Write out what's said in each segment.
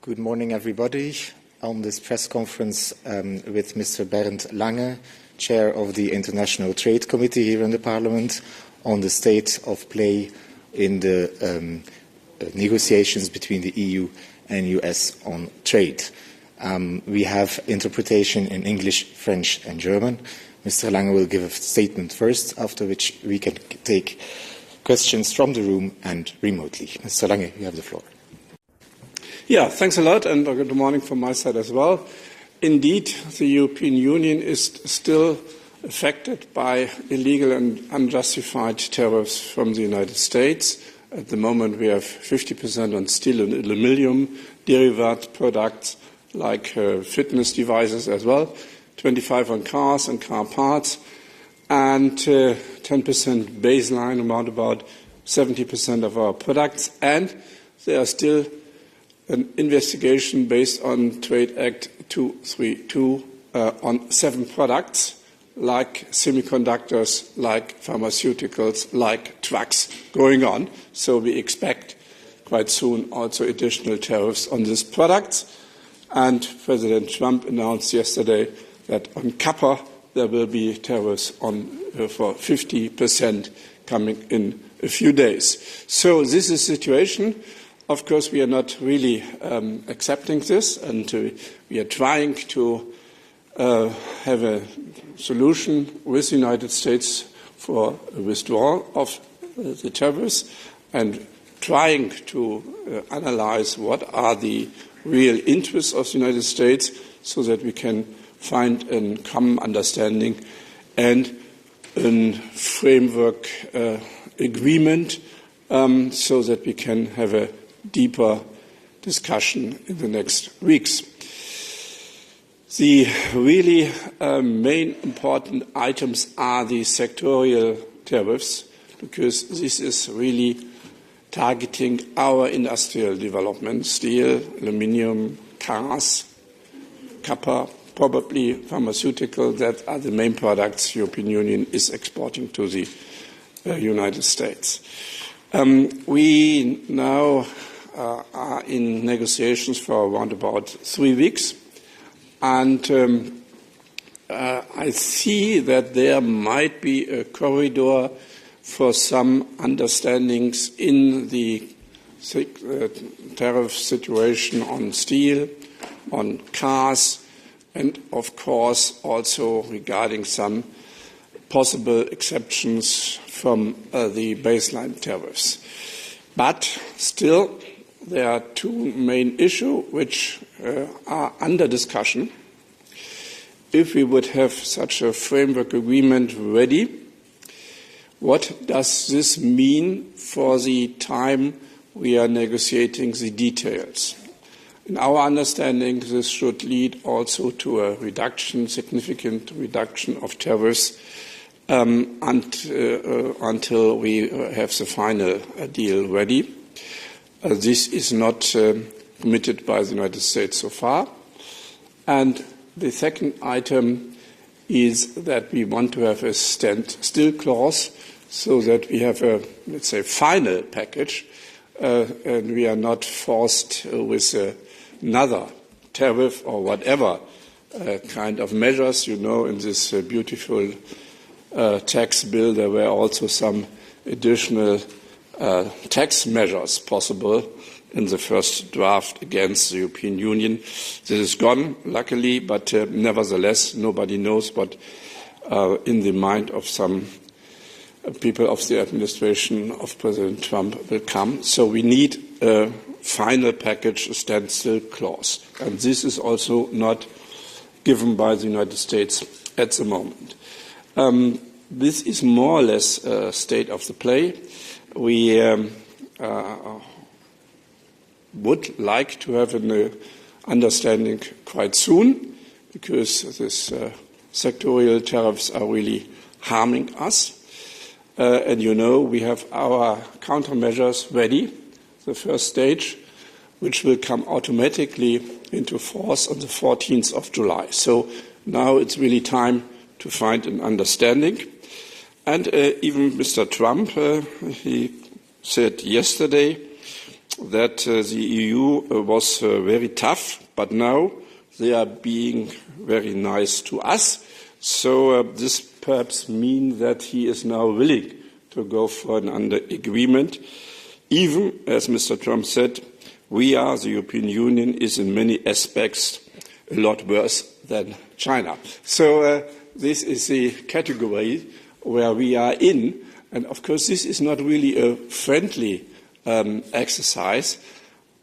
Good morning, everybody. On this press conference with Mr. Bernd Lange, Chair of the International Trade Committee here in the Parliament, on the state of play in the negotiations between the EU and US on trade. We have interpretation in English, French and German. Mr. Lange will give a statement first, after which we can take questions from the room and remotely. Mr. Lange, you have the floor. Yeah, thanks a lot, and good morning from my side as well. Indeed, the European Union is still affected by illegal and unjustified tariffs from the United States. At the moment, we have 50% on steel and aluminium, derivative products like fitness devices as well, 25% on cars and car parts, and 10% baseline, around about 70% of our products. And there are still an investigation based on Trade Act 232 on 7 products, like semiconductors, like pharmaceuticals, like trucks, going on. So we expect quite soon also additional tariffs on these products. And President Trump announced yesterday that on copper there will be tariffs on for 50% coming in a few days. So this is the situation. Of course, we are not really accepting this, and we are trying to have a solution with the United States for a withdrawal of the tariffs, and trying to analyze what are the real interests of the United States so that we can find a common understanding and a framework agreement so that we can have a deeper discussion in the next weeks. The really main important items are the sectorial tariffs, because this is really targeting our industrial development: steel, aluminium, cars, copper, probably pharmaceutical. That are the main products the European Union is exporting to the United States. We now are in negotiations for around about 3 weeks, and I see that there might be a corridor for some understandings in the tariff situation on steel, on cars, and of course also regarding some possible exceptions from the baseline tariffs. But still, there are 2 main issues which are under discussion. If we would have such a framework agreement ready, what does this mean for the time we are negotiating the details? In our understanding, this should lead also to a reduction, significant reduction of tariffs until we have the final deal ready. This is not committed by the United States so far. And the second item is that we want to have a standstill clause so that we have a, let's say, final package and we are not forced with another tariff or whatever kind of measures. You know, in this beautiful tax bill there were also some additional tax measures possible in the first draft against the European Union. This is gone, luckily, but nevertheless, nobody knows what in the mind of some people of the administration of President Trump will come. So we need a final package, a standstill clause. And this is also not given by the United States at the moment. This is more or less a state of the play. We would like to have an understanding quite soon, because these sectorial tariffs are really harming us. And you know, we have our countermeasures ready, the first stage, which will come automatically into force on the 14th of July. So now it's really time to find an understanding. And even Mr. Trump, he said yesterday that the EU was very tough, but now they are being very nice to us. So this perhaps means that he is now willing to go for an agreement. Even, as Mr. Trump said, we are, the European Union, is in many aspects a lot worse than China. So this is the category where we are in. And of course, this is not really a friendly exercise.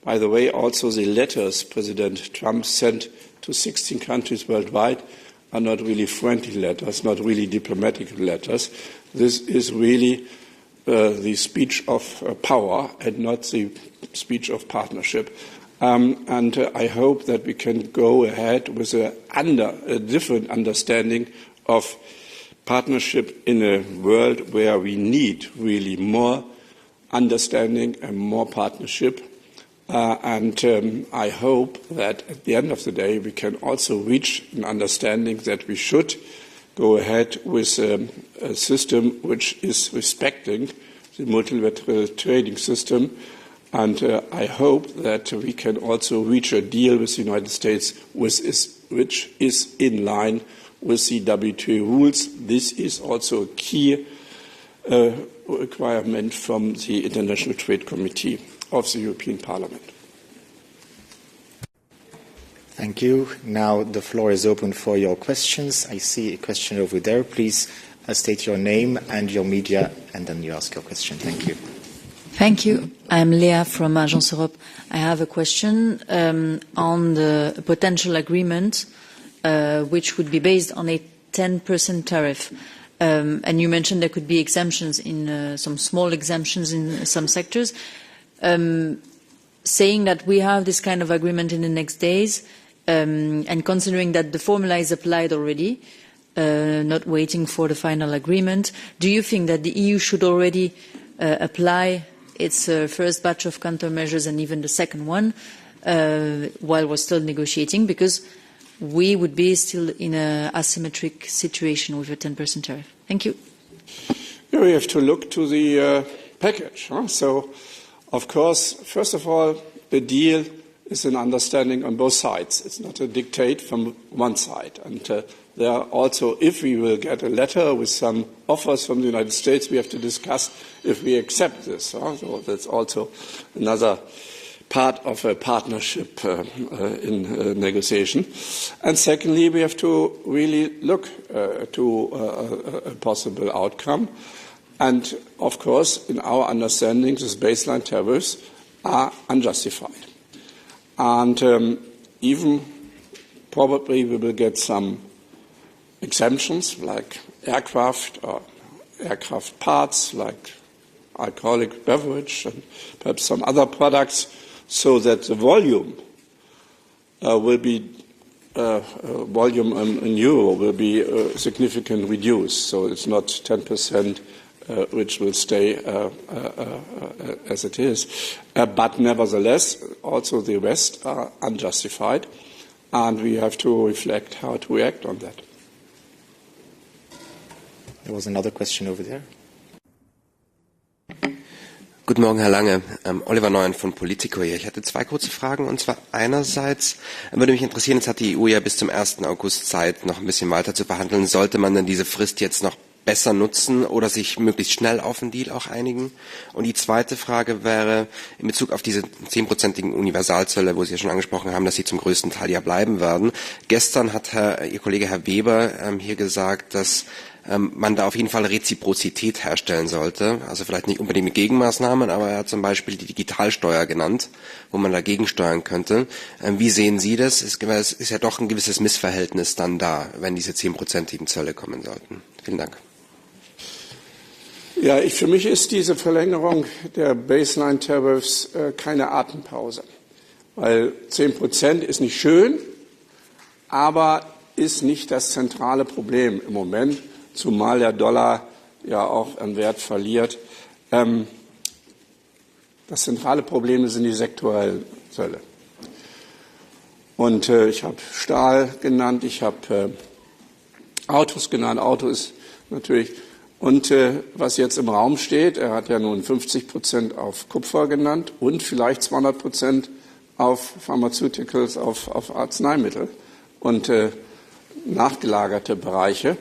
By the way, also the letters President Trump sent to 16 countries worldwide are not really friendly letters, not really diplomatic letters. This is really the speech of power and not the speech of partnership. And I hope that we can go ahead with a different understanding of partnership in a world where we need really more understanding and more partnership. And I hope that at the end of the day we can also reach an understanding that we should go ahead with a system which is respecting the multilateral trading system. And I hope that we can also reach a deal with the United States which is in line with the WTO rules. This is also a key requirement from the International Trade Committee of the European Parliament. Thank you. Now the floor is open for your questions. I see a question over there. Please state your name and your media, and then you ask your question. Thank you. Thank you. I'm Léa from Agence Europe. I have a question on the potential agreement, which would be based on a 10% tariff. And you mentioned there could be exemptions in some small exemptions in some sectors. Saying that we have this kind of agreement in the next days, and considering that the formula is applied already, not waiting for the final agreement, do you think that the EU should already apply its first batch of countermeasures and even the second one while we're still negotiating? Because we would be still in an asymmetric situation with a 10% tariff. Thank you. Yeah, we have to look to the package. So, of course, first of all, the deal is an understanding on both sides. It's not a dictate from one side. And there are also, if we will get a letter with some offers from the United States, we have to discuss if we accept this. So that's also another part of a partnership in negotiation. And secondly, we have to really look to a possible outcome. And, of course, in our understanding, these baseline tariffs are unjustified. And even probably we will get some exemptions like aircraft or aircraft parts, like alcoholic beverage and perhaps some other products, so that the volume will be volume in euro will be significantly reduced. So it's not 10%. Which will stay as it is. But nevertheless, also the rest are unjustified, and we have to reflect how to react on that. There was another question over there. Guten Morgen, Herr Lange. Oliver Neumann von Politico hier. Ich hatte zwei kurze Fragen. Und zwar einerseits würde mich interessieren, jetzt hat die EU ja bis zum 1. August Zeit, noch ein bisschen weiter zu verhandeln. Sollte man denn diese Frist jetzt noch besser nutzen oder sich möglichst schnell auf einen Deal auch einigen? Und die zweite Frage wäre in Bezug auf diese 10%igen Universalzölle, wo Sie ja schon angesprochen haben, dass sie zum größten Teil ja bleiben werden. Gestern hat Ihr Kollege Herr Weber hier gesagt, dass man da auf jeden Fall Reziprozität herstellen sollte. Also vielleicht nicht unbedingt mit Gegenmaßnahmen, aber er hat zum Beispiel die Digitalsteuer genannt, wo man dagegen steuern könnte. Wie sehen Sie das? Es ist ja doch ein gewisses Missverhältnis dann da, wenn diese 10%igen Zölle kommen sollten. Vielen Dank. Ja, für mich ist diese Verlängerung der Baseline-Tariffs keine Atempause, weil 10% ist nicht schön, aber ist nicht das zentrale Problem im Moment, zumal der Dollar ja auch an Wert verliert. Das zentrale Problem sind die sektorellen Zölle. Und ich habe Stahl genannt, ich habe Autos genannt. Auto ist natürlich Und was jetzt im Raum steht, er hat ja nun 50% auf Kupfer genannt und vielleicht 200% auf Pharmaceuticals, auf Arzneimittel und nachgelagerte Bereiche.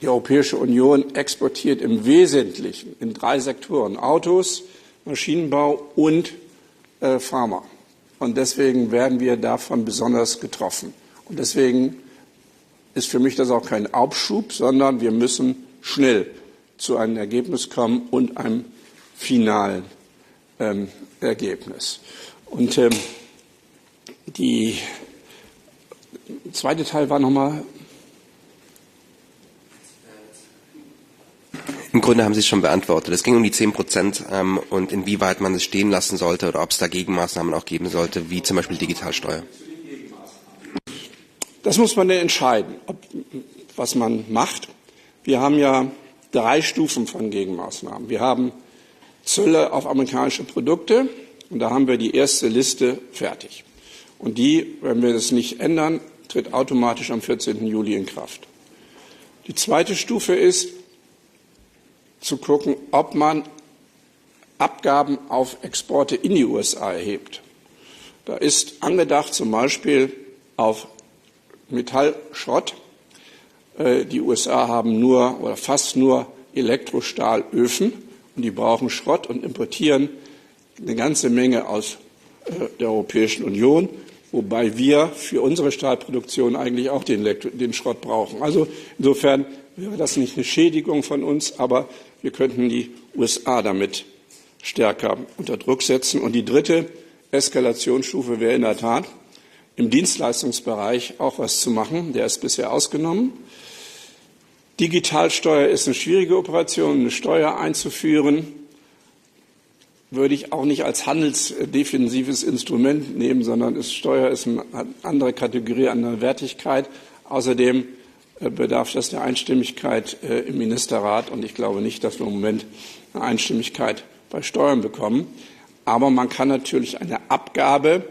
Die Europäische Union exportiert im Wesentlichen in 3 Sektoren: Autos, Maschinenbau und Pharma. Und deswegen werden wir davon besonders getroffen. Und deswegen ist für mich das auch kein Aufschub, sondern wir müssen schnell zu einem Ergebnis kommen und einem finalen Ergebnis. Und der zweite Teil war nochmal. Im Grunde haben Sie es schon beantwortet. Es ging um die 10% und inwieweit man es stehen lassen sollte oder ob es da Gegenmaßnahmen auch geben sollte, wie zum Beispiel Digitalsteuer. Das muss man dann entscheiden, was man macht. Wir haben ja 3 Stufen von Gegenmaßnahmen. Wir haben Zölle auf amerikanische Produkte und da haben wir die erste Liste fertig. Und die, wenn wir das nicht ändern, tritt automatisch am 14. Juli in Kraft. Die zweite Stufe ist, zu gucken, ob man Abgaben auf Exporte in die USA erhebt. Da ist angedacht zum Beispiel auf Metallschrott. Die USA haben nur oder fast nur Elektrostahlöfen und die brauchen Schrott und importieren eine ganze Menge aus der Europäischen Union, wobei wir für unsere Stahlproduktion eigentlich auch den Schrott brauchen. Also insofern wäre das nicht eine Schädigung von uns, aber wir könnten die USA damit stärker unter Druck setzen. Und die dritte Eskalationsstufe wäre in der Tat, im Dienstleistungsbereich auch was zu machen. Der ist bisher ausgenommen. Digitalsteuer ist eine schwierige Operation. Eine Steuer einzuführen, würde ich auch nicht als handelsdefensives Instrument nehmen, sondern Steuer ist eine andere Kategorie, andere Wertigkeit. Außerdem bedarf das der Einstimmigkeit im Ministerrat. Und ich glaube nicht, dass wir im Moment eine Einstimmigkeit bei Steuern bekommen. Aber man kann natürlich eine Abgabe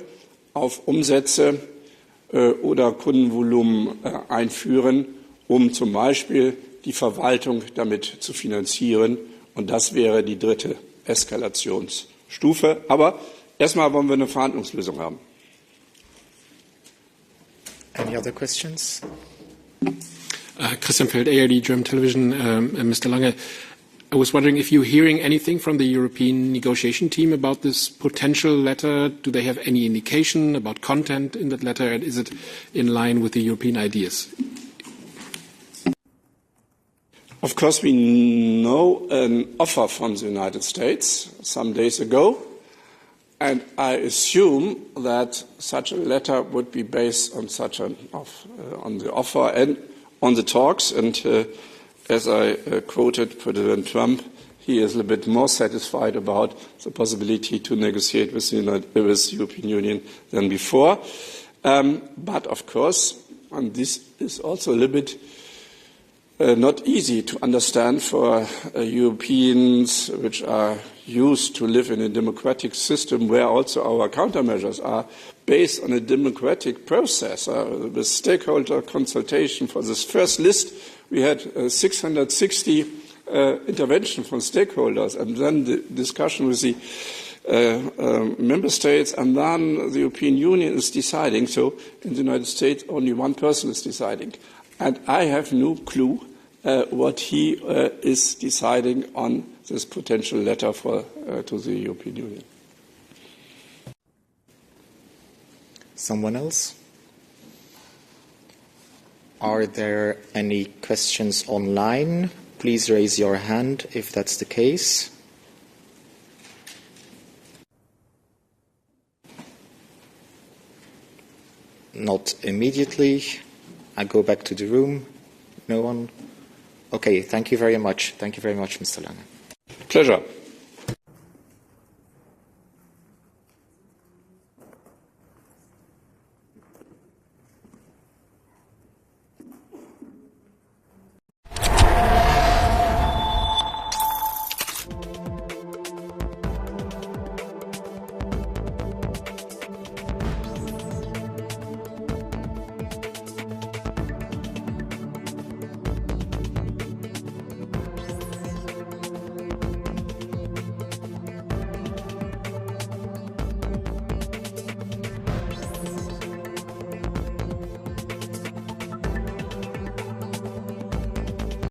auf Umsätze oder Kundenvolumen einführen, um zum Beispiel die Verwaltung damit zu finanzieren. Und das wäre die dritte Eskalationsstufe. Aber erstmal wollen wir eine Verhandlungslösung haben. Any other questions? Christian Feld, ARD German Television. Mr. Lange, I was wondering if you're hearing anything from the European negotiation team about this potential letter. Do they have any indication about content in that letter, and is it in line with the European ideas? Of course, we know an offer from the United States some days ago, and I assume that such a letter would be based on on the offer and on the talks. And as I quoted President Trump, he is a little bit more satisfied about the possibility to negotiate with the European Union than before. But of course, and this is also a little bit not easy to understand for Europeans which are used to live in a democratic system where also our countermeasures are based on a democratic process. With stakeholder consultation for this first list, we had 660 intervention from stakeholders, and then the discussion with the member states, and then the European Union is deciding. So in the United States, only one person is deciding. And I have no clue what he is deciding on this potential letter to the European Union. Someone else? Are there any questions online? Please raise your hand if that's the case. Not immediately. I go back to the room. No one? Okay, thank you very much. Thank you very much, Mr. Lange. Pleasure.